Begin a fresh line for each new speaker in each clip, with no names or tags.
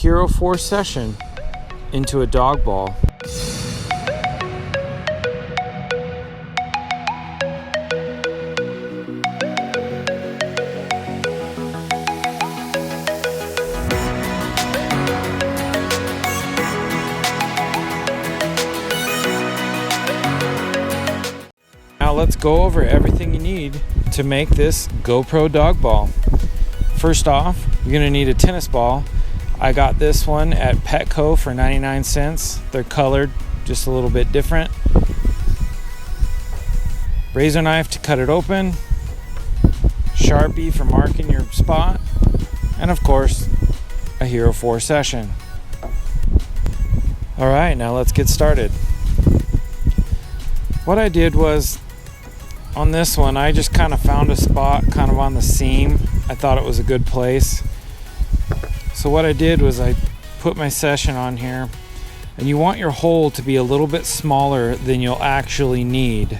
HERO4 Session into a dog ball. Now let's go over everything you need to make this GoPro Dog Ball. First off, you're going to need a tennis ball. I got this one at Petco for 99 cents. They're colored just a little bit different. Razor knife to cut it open. Sharpie for marking your spot. And of course, a HERO4 Session. Alright, now let's get started. What I did was, on this one, I just kind of found a spot kind of on the seam. I thought it was a good place. So what I did was I put my Session on here, and you want your hole to be a little bit smaller than you'll actually need,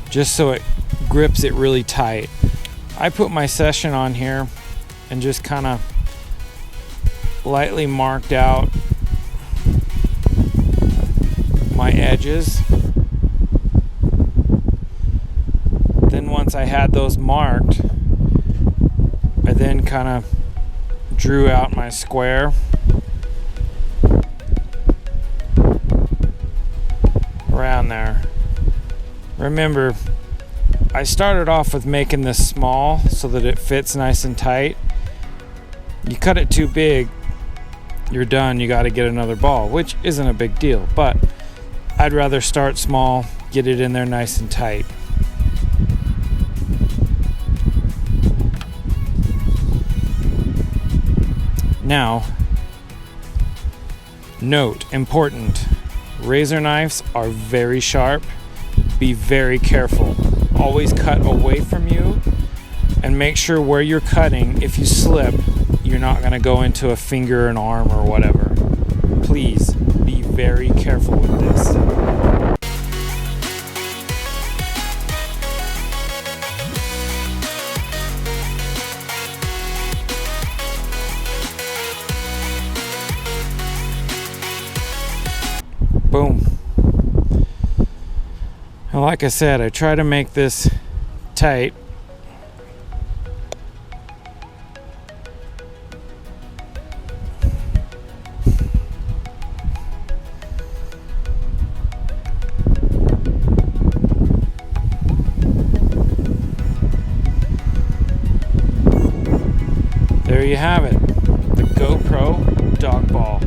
just so it grips it really tight. I put my Session on here and just kind of lightly marked out my edges. Then once I had those marked, I then kind of drew out my square. Around there. Remember, I started off with making this small so that it fits nice and tight. You cut it too big, you're done. You got to get another ball, which isn't a big deal, but I'd rather start small, get it in there nice and tight. Now, note, important, razor knives are very sharp. Be very careful. Always cut away from you, and make sure where you're cutting, if you slip, you're not going to go into a finger, an arm, or whatever. Please be very careful with this. Boom. And like I said, I try to make this tight. There you have it, the GoPro Dog Ball.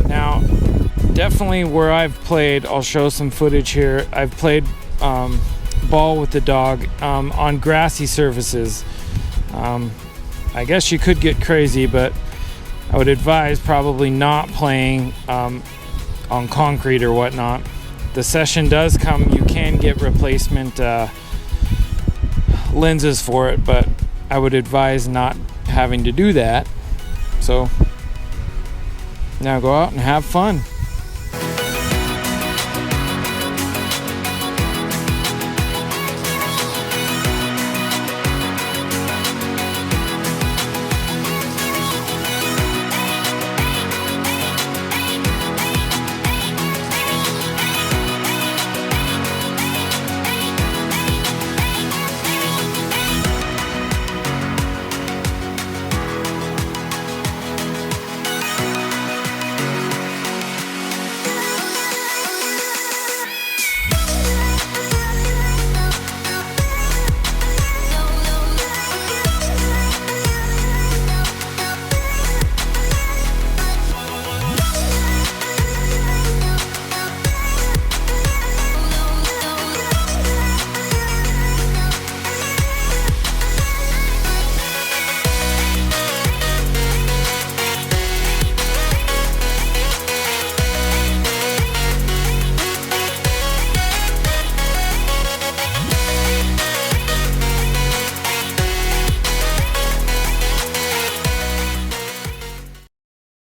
Now, definitely where I've played, I'll show some footage here. I've played ball with the dog on grassy surfaces. I guess you could get crazy, but I would advise probably not playing on concrete or whatnot. The Session does come, you can get replacement lenses for it, but I would advise not having to do that. So now go out and have fun.